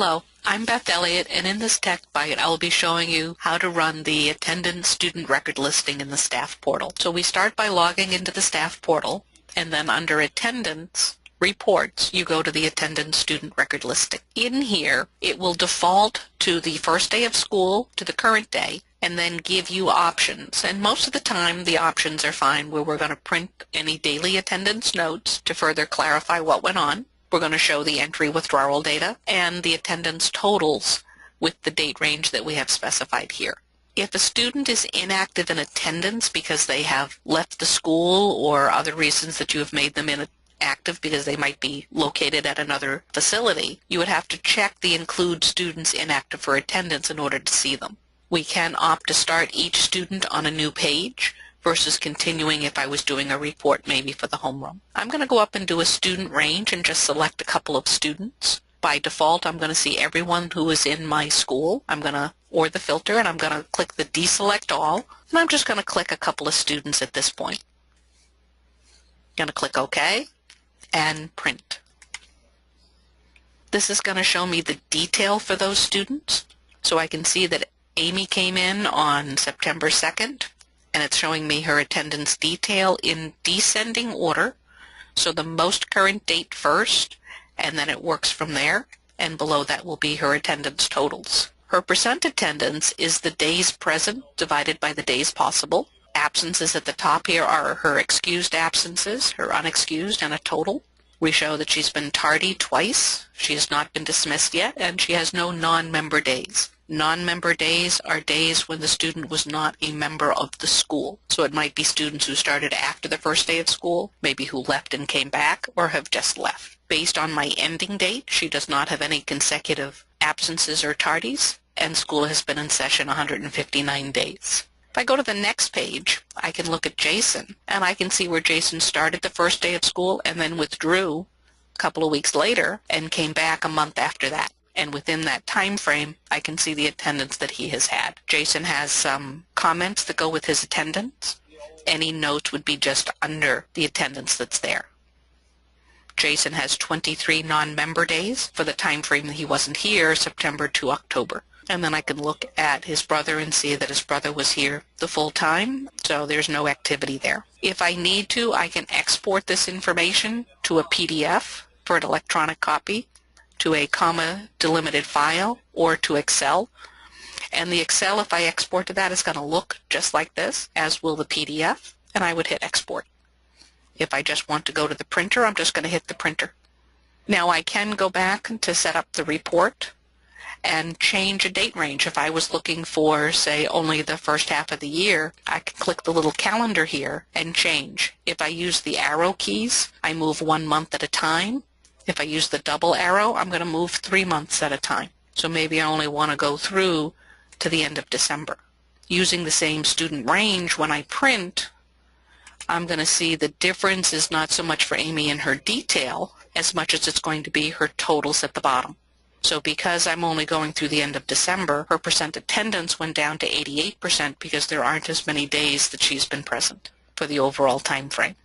Hello, I'm Beth Elliott, and in this Tech Byte, I'll be showing you how to run the attendance student record listing in the staff portal. So we start by logging into the staff portal, and then under Attendance Reports, you go to the attendance student record listing. In here, it will default to the first day of school, to the current day, and then give you options. And most of the time, the options are fine, where we're going to print any daily attendance notes to further clarify what went on. We're going to show the entry withdrawal data and the attendance totals with the date range that we have specified here. If a student is inactive in attendance because they have left the school or other reasons that you have made them inactive because they might be located at another facility, you would have to check the Include Students Inactive for Attendance in order to see them. We can opt to start each student on a new page versus continuing if I was doing a report maybe for the homeroom. I'm going to go up and do a student range and just select a couple of students. By default, I'm going to see everyone who is in my school. Or the filter, and I'm going to click the Deselect All, and I'm just going to click a couple of students at this point. Going to click OK and Print. This is going to show me the detail for those students, so I can see that Amy came in on September 2nd, and it's showing me her attendance detail in descending order, so the most current date first, and then it works from there, and below that will be her attendance totals. Her percent attendance is the days present divided by the days possible. Absences at the top here are her excused absences, her unexcused, and a total. We show that she's been tardy twice, she has not been dismissed yet, and she has no non-member days. Non-member days are days when the student was not a member of the school. So it might be students who started after the first day of school, maybe who left and came back, or have just left. Based on my ending date, she does not have any consecutive absences or tardies, and school has been in session 159 days. If I go to the next page, I can look at Jason, and I can see where Jason started the first day of school and then withdrew a couple of weeks later and came back a month after that. And within that time frame, I can see the attendance that he has had. Jason has some comments that go with his attendance. Any notes would be just under the attendance that's there. Jason has 23 non-member days for the time frame that he wasn't here, September to October. And then I can look at his brother and see that his brother was here the full time, so there's no activity there. If I need to, I can export this information to a PDF for an electronic copy, to a comma-delimited file, or to Excel. And the Excel, if I export to that, is going to look just like this, as will the PDF, and I would hit Export. If I just want to go to the printer, I'm just going to hit the printer. Now I can go back to set up the report and change a date range. If I was looking for, say, only the first half of the year, I can click the little calendar here and change. If I use the arrow keys, I move 1 month at a time. If I use the double arrow, I'm going to move 3 months at a time. So maybe I only want to go through to the end of December. Using the same student range, when I print, I'm going to see the difference is not so much for Amy and her detail as much as it's going to be her totals at the bottom. So because I'm only going through the end of December, her percent attendance went down to 88% because there aren't as many days that she's been present for the overall time frame.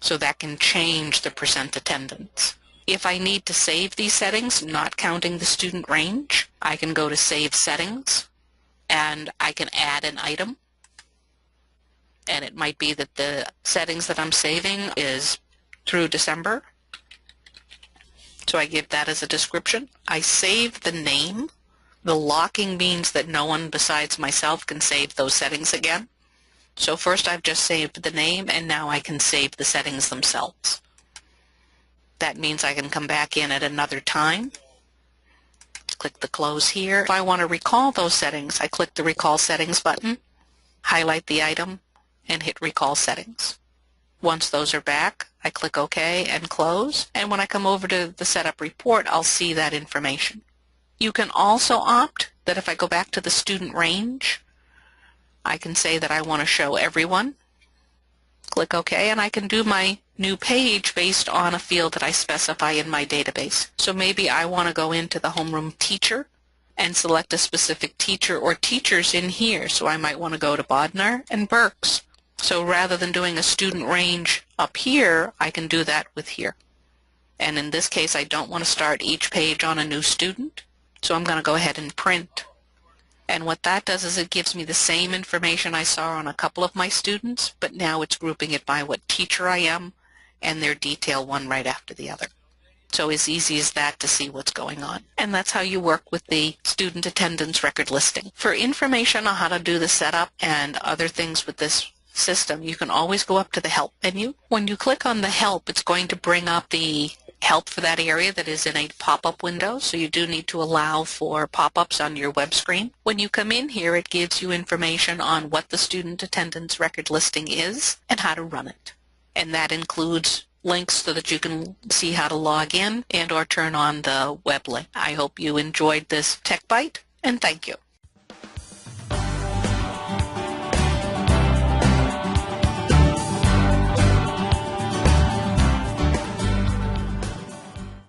So that can change the percent attendance. If I need to save these settings, not counting the student range, I can go to Save Settings, and I can add an item. And it might be that the settings that I'm saving is through December. So I give that as a description. I save the name. The locking means that no one besides myself can save those settings again. So first I've just saved the name, and now I can save the settings themselves. That means I can come back in at another time. Click the Close here. If I want to recall those settings, I click the Recall Settings button, highlight the item, and hit Recall Settings. Once those are back, I click OK and Close, and when I come over to the Setup Report, I'll see that information. You can also opt that if I go back to the student range, I can say that I want to show everyone. Click OK, and I can do my new page based on a field that I specify in my database. So maybe I want to go into the homeroom teacher and select a specific teacher or teachers in here. So I might want to go to Bodnar and Burks. So rather than doing a student range up here, I can do that with here. And in this case, I don't want to start each page on a new student. So I'm going to go ahead and print. And what that does is it gives me the same information I saw on a couple of my students, but now it's grouping it by what teacher I am and their detail one right after the other. So as easy as that to see what's going on. And that's how you work with the student attendance record listing. For information on how to do the setup and other things with this system, you can always go up to the Help menu. When you click on the Help, it's going to bring up the help for that area that is in a pop-up window, so you do need to allow for pop-ups on your web screen. When you come in here, it gives you information on what the student attendance record listing is and how to run it. And that includes links so that you can see how to log in and or turn on the web link. I hope you enjoyed this Tech Byte, and thank you.